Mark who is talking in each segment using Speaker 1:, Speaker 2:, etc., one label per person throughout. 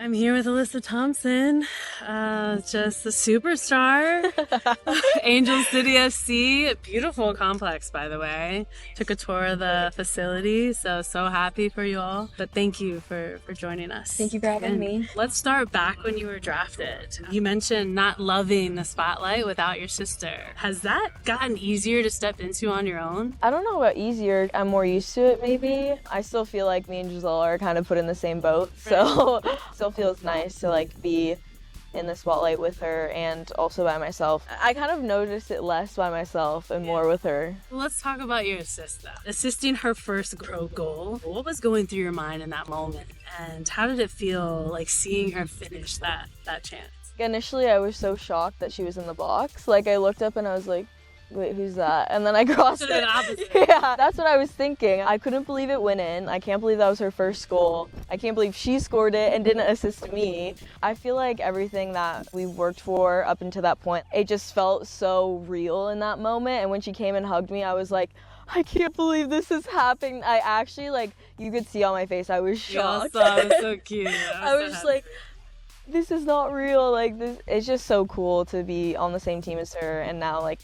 Speaker 1: I'm here with Alyssa Thompson, just a superstar. Angel City FC, beautiful complex, by the way. Took a tour of the facility, so happy for you all. But thank you for joining us.
Speaker 2: Thank you for having me.
Speaker 1: Let's start back when you were drafted. You mentioned not loving the spotlight without your sister. Has that gotten easier to step into on your own?
Speaker 2: I don't know about easier. I'm more used to it, maybe. I still feel like me and Gisele are kind of put in the same boat, so still feels nice to like be in the spotlight with her and also by myself. I kind of noticed it less by myself and more with her.
Speaker 1: Well, let's talk about your assist though. Assisting her first pro goal. What was going through your mind in that moment? And how did it feel like seeing her finish that chance?
Speaker 2: Initially, I was so shocked that she was in the box. Like I looked up and I was like, wait, who's that? And then I crossed it. Yeah, that's what I was thinking. I couldn't believe it went in. I can't believe that was her first goal. I can't believe she scored it and didn't assist me. I feel like everything that we worked for up until that point, it just felt so real in that moment. And when she came and hugged me, I was like, I can't believe this is happening. I actually, like, you could see on my face, I was shocked.
Speaker 1: That was so cute.
Speaker 2: I was just like, this is not real. Like, this, it's just so cool to be on the same team as her and now, like,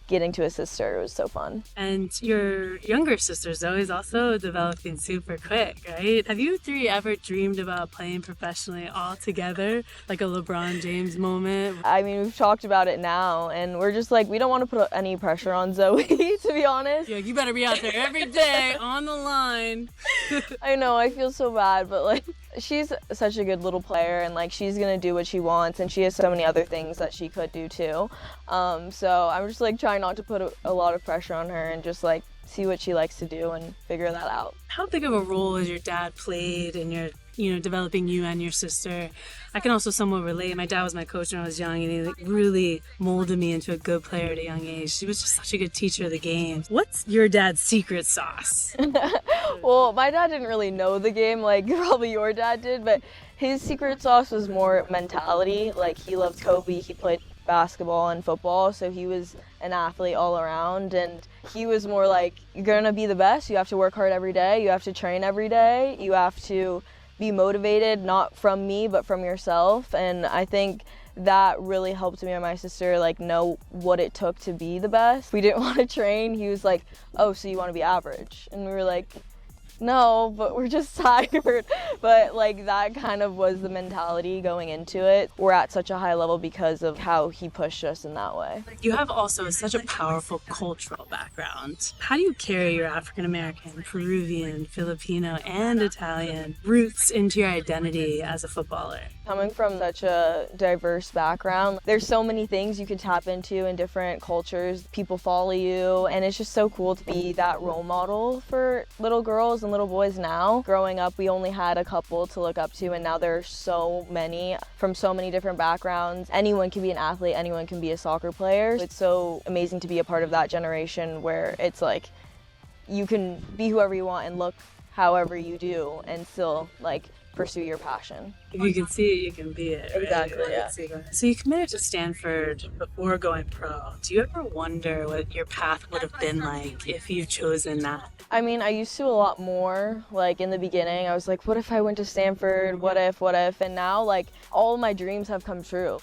Speaker 2: getting to assist her was so fun.
Speaker 1: And your younger sister Zoe is also developing super quick, right? Have you three ever dreamed about playing professionally all together, like a LeBron James moment?
Speaker 2: I mean, we've talked about it now, and we're just like, we don't want to put any pressure on Zoe, to be honest.
Speaker 1: Yeah, you better be out there every day on the line.
Speaker 2: I know, I feel so bad, but like, she's such a good little player, and like, she's gonna do what she wants, and she has so many other things that she could do too. So I'm just like trying not to put a lot of pressure on her and just like see what she likes to do and figure that out.
Speaker 1: How big of a role has your dad played in your, developing you and your sister? I can also somewhat relate. My dad was my coach when I was young, and he like really molded me into a good player at a young age. He was just such a good teacher of the game. What's your dad's secret sauce?
Speaker 2: Well, my dad didn't really know the game like probably your dad did, but his secret sauce was more mentality. Like, he loved Kobe, he played basketball and football, so he was an athlete all around, and he was more like, you're gonna be the best, you have to work hard every day, you have to train every day, you have to be motivated, not from me but from yourself. And I think that really helped me and my sister like know what it took to be the best. We didn't want to train. He was like, oh, so you want to be average? And we were like, no, but we're just tired. But like, that kind of was the mentality going into it. We're at such a high level because of how he pushed us in that way.
Speaker 1: You have also such a powerful cultural background. How do you carry your African American, Peruvian, Filipino, and Italian roots into your identity as a footballer?
Speaker 2: Coming from such a diverse background, there's so many things you can tap into in different cultures. People follow you, and it's just so cool to be that role model for little girls and little boys now. Growing up, we only had a couple to look up to, and now there are so many from so many different backgrounds. Anyone can be an athlete, anyone can be a soccer player. It's so amazing to be a part of that generation where it's like you can be whoever you want and look however you do and still like pursue your passion.
Speaker 1: If you can see it, you can be it. Right?
Speaker 2: Exactly, yeah.
Speaker 1: So you committed to Stanford before going pro. Do you ever wonder what your path would have been like if you'd chosen that?
Speaker 2: I mean, I used to a lot more. Like in the beginning, I was like, what if I went to Stanford? What if? And now like all of my dreams have come true.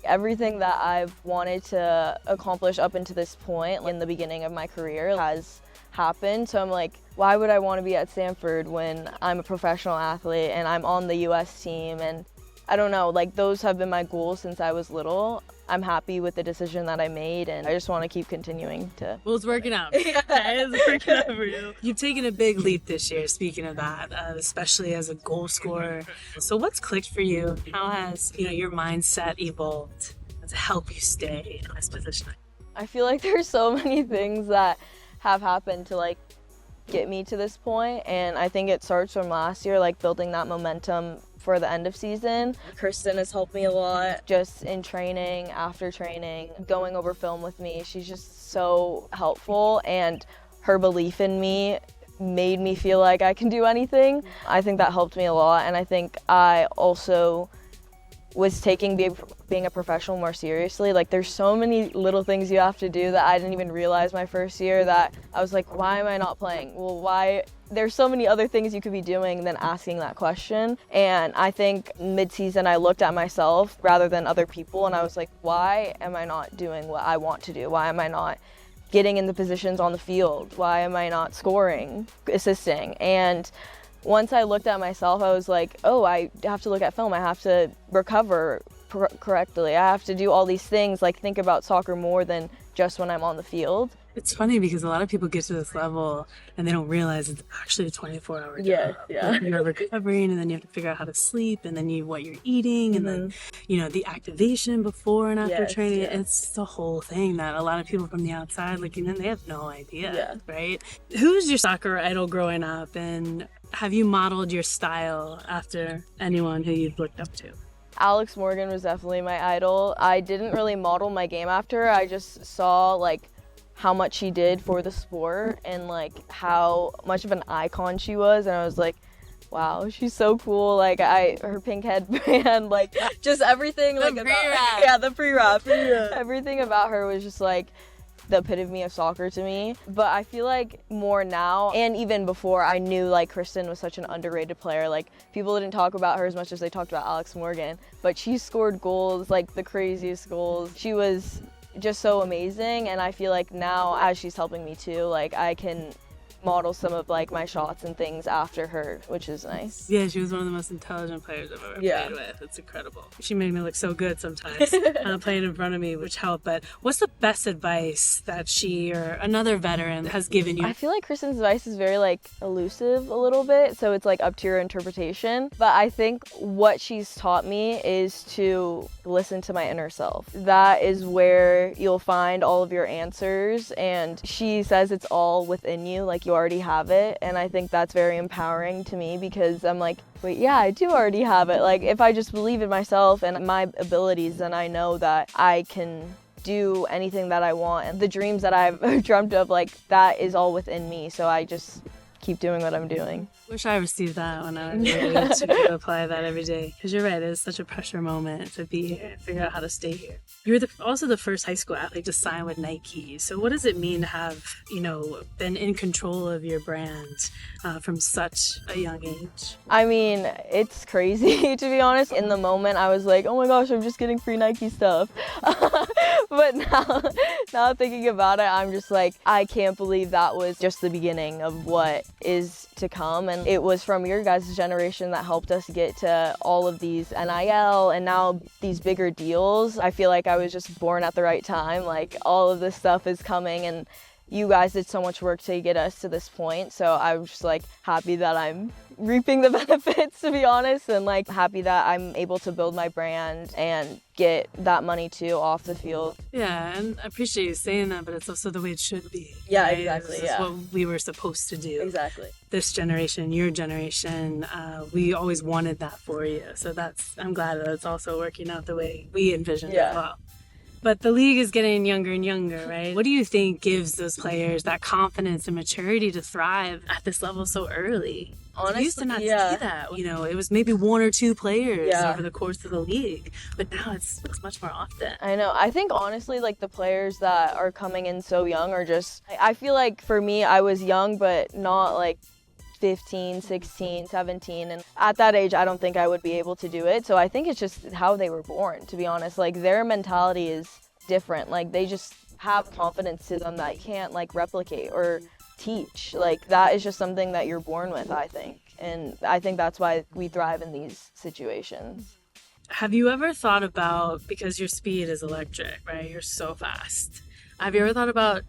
Speaker 2: Everything that I've wanted to accomplish up until this point in the beginning of my career has happened. So I'm like, why would I want to be at Stanford when I'm a professional athlete and I'm on the US team? And I don't know, like those have been my goals since I was little. I'm happy with the decision that I made, and I just want to keep continuing to.
Speaker 1: Well, it's working out. It's working out for you. You've taken a big leap this year, speaking of that, especially as a goal scorer. So what's clicked for you? How has your mindset evolved to help you stay in this position?
Speaker 2: I feel like there's so many things that have happened to like get me to this point, and I think it starts from last year, like building that momentum for the end of season. Christen has helped me a lot just in training, after training, going over film with me. She's just so helpful, and her belief in me made me feel like I can do anything. I think that helped me a lot, and I think I also was taking being a professional more seriously. Like, there's so many little things you have to do that I didn't even realize my first year, that I was like, why am I not playing? Well, why? There's so many other things you could be doing than asking that question. And I think mid-season I looked at myself rather than other people, and I was like, why am I not doing what I want to do? Why am I not getting in the positions on the field? Why am I not scoring, assisting? And once I looked at myself, I was like, oh, I have to look at film. I have to recover correctly. I have to do all these things, like think about soccer more than just when I'm on the field.
Speaker 1: It's funny because a lot of people get to this level and they don't realize it's actually a 24-hour job.
Speaker 2: Yeah.
Speaker 1: You're recovering, and then you have to figure out how to sleep, and then what you're eating, and then, the activation before and after training.
Speaker 2: Yeah.
Speaker 1: It's the whole thing that a lot of people from the outside looking in, they have no idea,
Speaker 2: Yeah.
Speaker 1: right? Who's your soccer idol growing up, and have you modeled your style after anyone who you've looked up to?
Speaker 2: Alex Morgan was definitely my idol. I didn't really model my game after her. I just saw how much she did for the sport and how much of an icon she was, and I was like, wow, she's so cool. Her pink headband, just everything, the pre-wrap. Everything about her was just the epitome of soccer to me. But I feel like more now, and even before, I knew Kristen was such an underrated player. People didn't talk about her as much as they talked about Alex Morgan, but she scored goals, the craziest goals. She was just so amazing, and I feel like now, as she's helping me too, I can model some of my shots and things after her, which is nice.
Speaker 1: Yeah, she was one of the most intelligent players I've ever played with. It's incredible. She made me look so good sometimes playing in front of me, which helped. But what's the best advice that she or another veteran has given you?
Speaker 2: I feel like Kristen's advice is very elusive a little bit, so it's up to your interpretation. But I think what she's taught me is to listen to my inner self. That is where you'll find all of your answers, and she says it's all within you, you already have it. And I think that's very empowering to me, because I'm like, wait, yeah, I do already have it. If I just believe in myself and my abilities, then I know that I can do anything that I want, and the dreams that I've dreamt of, that is all within me. So I just keep doing what I'm doing.
Speaker 1: Wish I received that when I was able to apply that every day. Because you're right, it's such a pressure moment to be here and figure out how to stay here. You're also the first high school athlete to sign with Nike. So what does it mean to have, been in control of your brand from such a young age? I
Speaker 2: mean, it's crazy, to be honest. In the moment, I was like, oh my gosh, I'm just getting free Nike stuff. But now thinking about it, I'm just like, I can't believe that was just the beginning of what is to come. And it was from your guys' generation that helped us get to all of these NIL and now these bigger deals. I feel like I was just born at the right time. All of this stuff is coming, and you guys did so much work to get us to this point. So I'm just happy that I'm reaping the benefits, to be honest, and happy that I'm able to build my brand and get that money too off the field.
Speaker 1: Yeah, and I appreciate you saying that, but it's also the way it should be.
Speaker 2: Yeah,
Speaker 1: right?
Speaker 2: exactly.
Speaker 1: This is what we were supposed to do.
Speaker 2: Exactly.
Speaker 1: This generation, your generation, we always wanted that for you. So I'm glad that it's also working out the way we envisioned as well. But the league is getting younger and younger, right? What do you think gives those players that confidence and maturity to thrive at this level so early?
Speaker 2: Honestly,
Speaker 1: we used to not see that. It was maybe one or two players over the course of the league, but now it's much more often.
Speaker 2: I know. I think honestly, the players that are coming in so young are just, I feel like for me, I was young, but not 15, 16, 17, and at that age I don't think I would be able to do it. So I think it's just how they were born, to be honest. Their mentality is different. They just have confidence to them that you can't replicate or teach. That is just something that you're born with, I think. And I think that's why we thrive in these situations.
Speaker 1: Have you ever thought about, because your speed is electric, right? You're so fast. Have you ever thought about,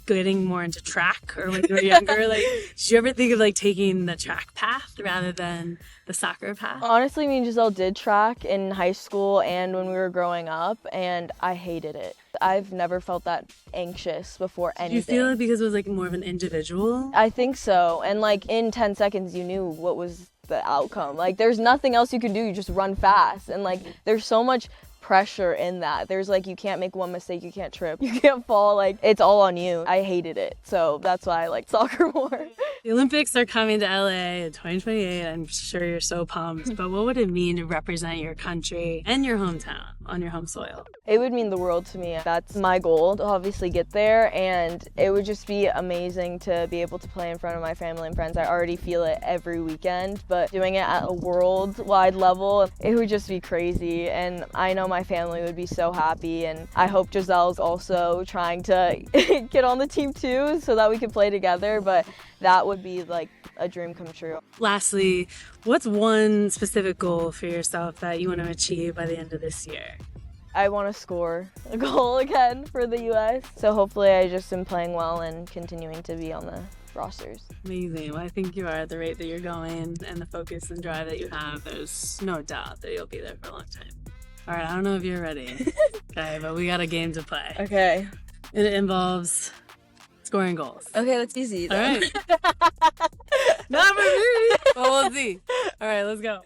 Speaker 1: getting more into track, or when you were younger? Did you ever think of taking the track path rather than the soccer path?
Speaker 2: Honestly, me and Gisele did track in high school and when we were growing up, and I hated it. I've never felt that anxious before anything.
Speaker 1: Do you feel it because it was more of an individual?
Speaker 2: I think so. And in 10 seconds you knew what was the outcome. There's nothing else you can do. You just run fast, and there's so much pressure in that. There's like, you can't make one mistake, you can't trip, you can't fall, like it's all on you. I hated it, so that's why I like soccer more.
Speaker 1: The Olympics are coming to LA in 2028. I'm sure you're so pumped, but what would it mean to represent your country and your hometown on your home soil?
Speaker 2: It would mean the world to me. That's my goal, to obviously get there, and it would just be amazing to be able to play in front of my family and friends. I already feel it every weekend, but doing it at a worldwide level, it would just be crazy, and I know my family would be so happy, and I hope Giselle's also trying to get on the team too so that we could play together, but that would be like a dream come true.
Speaker 1: Lastly, what's one specific goal for yourself that you want to achieve by the end of this year?
Speaker 2: I want to score a goal again for the U.S. So hopefully I just am playing well and continuing to be on the rosters.
Speaker 1: Amazing. Well, I think you are at the rate that you're going and the focus and drive that you have. There's no doubt that you'll be there for a long time. All right, I don't know if you're ready. Okay, but we got a game to play.
Speaker 2: Okay.
Speaker 1: And it involves scoring goals.
Speaker 2: Okay, that's easy.
Speaker 1: All right. Not for me. But we'll see. All right, let's go.